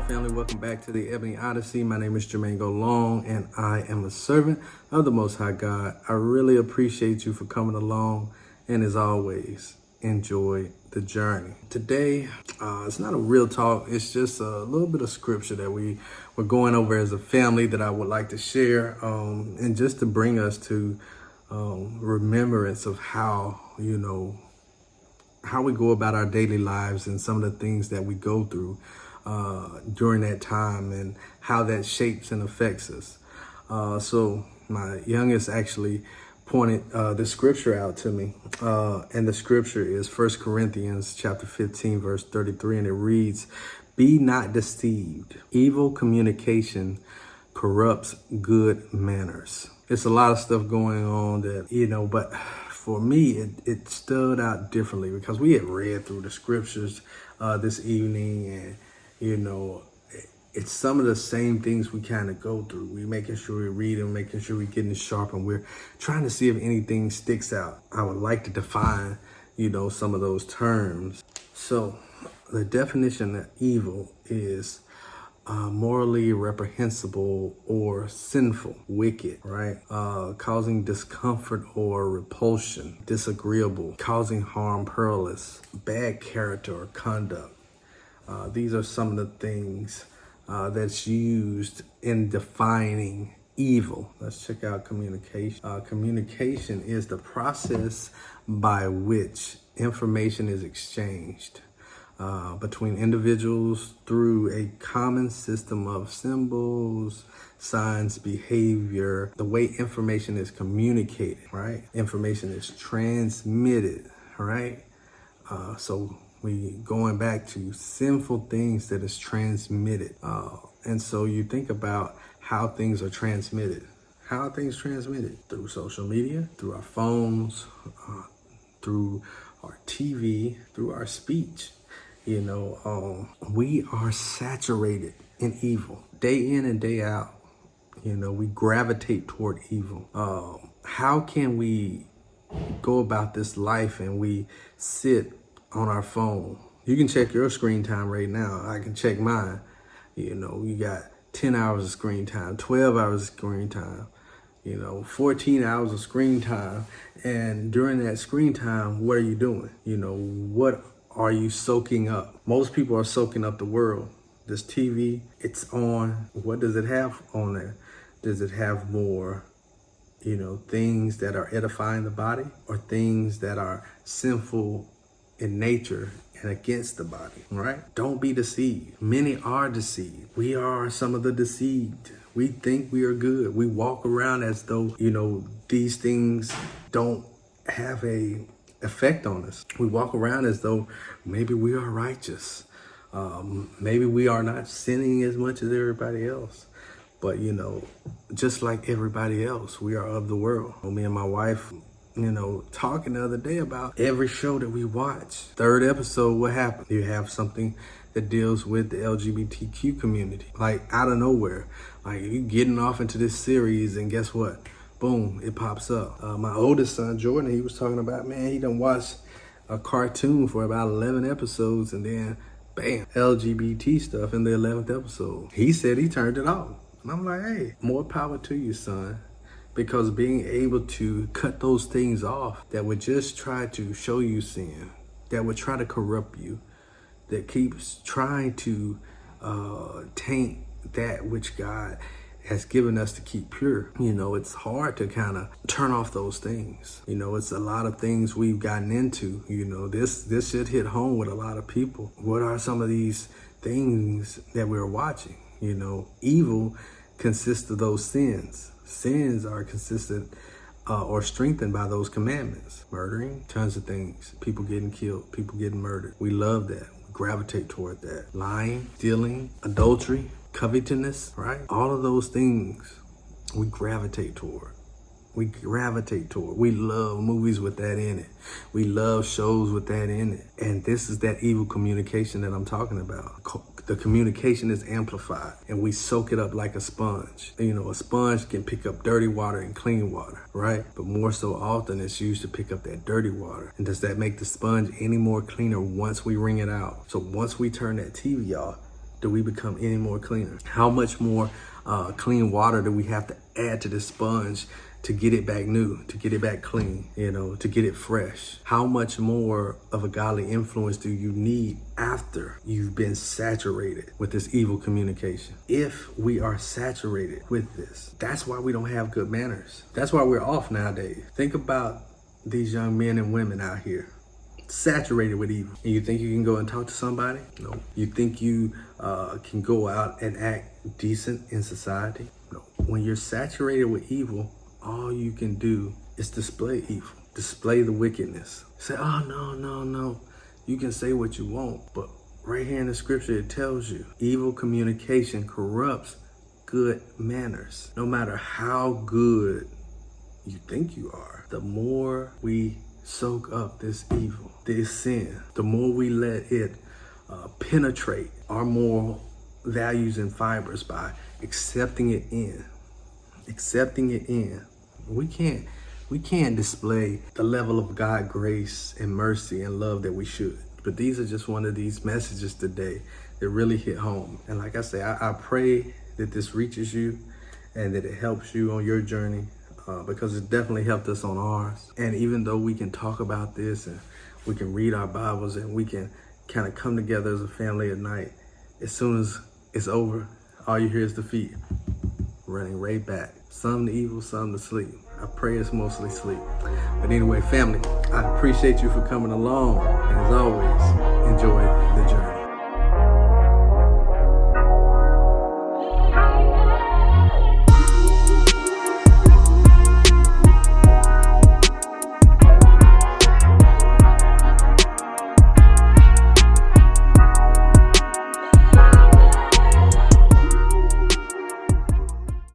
family? Welcome back to the Ebony Odyssey. My name is Jermaine Long, and I am a servant of the Most High God. I really appreciate you for coming along, and as always, enjoy the journey. Today, it's not a real talk. It's just a little bit of scripture that we're going over as a family that I would like to share, and just to bring us to remembrance of how we go about our daily lives and some of the things that we go through during that time and how that shapes and affects us. So my youngest actually pointed the scripture out to me, and the scripture is 1 Corinthians chapter 15 verse 33, and it reads, "Be not deceived. Evil communication corrupts good manners." It's a lot of stuff going on that, but for me, it stood out differently because we had read through the scriptures this evening, and it's some of the same things we kind of go through. We're making sure we read and making sure we're getting sharp, and we're trying to see if anything sticks out. I would like to define, some of those terms. So the definition of evil is morally reprehensible or sinful, wicked, right? Causing discomfort or repulsion, disagreeable, causing harm, perilous, bad character or conduct. These are some of the things that's used in defining evil. Let's check out communication. Communication is the process by which information is exchanged between individuals through a common system of symbols, signs, behavior, the way information is communicated, right? Information is transmitted, right? So we going back to sinful things that is transmitted. And so you think about how things are transmitted. How are things transmitted? Through social media, through our phones, through our TV, through our speech. We are saturated in evil day in and day out. We gravitate toward evil. How can we go about this life and we sit on our phone? You can check your screen time right now. I can check mine. You got 10 hours of screen time, 12 hours of screen time, 14 hours of screen time. And during that screen time, what are you doing? What are you soaking up? Most people are soaking up the world. This TV, it's on. What does it have on there? Does it have more, things that are edifying the body, or things that are sinful in nature and against the body, right? Don't be deceived. Many are deceived. We are some of the deceived. We think we are good. We walk around as though, these things don't have a effect on us. We walk around as though maybe we are righteous. Maybe we are not sinning as much as everybody else. But, just like everybody else, we are of the world. Me and my wife, talking the other day about every show that we watch. Third episode, what happened? You have something that deals with the LGBTQ community, like out of nowhere. Like you getting off into this series, and guess what? Boom, it pops up. My oldest son, Jordan, he was talking about, man, he done watched a cartoon for about 11 episodes, and then bam, LGBT stuff in the 11th episode. He said he turned it off. And I'm like, hey, more power to you, son. Because being able to cut those things off that would just try to show you sin, that would try to corrupt you, that keeps trying to taint that which God has given us to keep pure. It's hard to kind of turn off those things. It's a lot of things we've gotten into. This should hit home with a lot of people. What are some of these things that we're watching? Evil consists of those sins. Sins are consistent or strengthened by those commandments. Murdering, tons of things. People getting killed, people getting murdered. We love that. We gravitate toward that. Lying, stealing, adultery, covetousness, right? All of those things we gravitate toward. We love movies with that in it. We love shows with that in it. And this is that evil communication that I'm talking about. The communication is amplified, and we soak it up like a sponge. A sponge can pick up dirty water and clean water, right? But more so often it's used to pick up that dirty water. And does that make the sponge any more cleaner once we wring it out? So once we turn that TV off, do we become any more cleaner? How much more clean water do we have to add to the sponge to get it back new, to get it back clean, to get it fresh? How much more of a godly influence do you need after you've been saturated with this evil communication? If we are saturated with this, that's why we don't have good manners. That's why we're off nowadays. Think about these young men and women out here saturated with evil. And you think you can go and talk to somebody? No. You think you can go out and act decent in society? No. When you're saturated with evil, all you can do is display evil, display the wickedness. Say, oh, no. You can say what you want, but right here in the scripture, it tells you evil communication corrupts good manners. No matter how good you think you are, the more we soak up this evil, this sin, the more we let it penetrate our moral values and fibers by accepting it in. We can't display the level of God grace and mercy and love that we should. But these are just one of these messages today that really hit home. And like I say, I pray that this reaches you and that it helps you on your journey, because it definitely helped us on ours. And even though we can talk about this and we can read our Bibles and we can kind of come together as a family at night, as soon as it's over, all you hear is the feet running right back. Some to evil, some to sleep. I pray it's mostly sleep. But anyway, family, I appreciate you for coming along. And as always, enjoy the journey.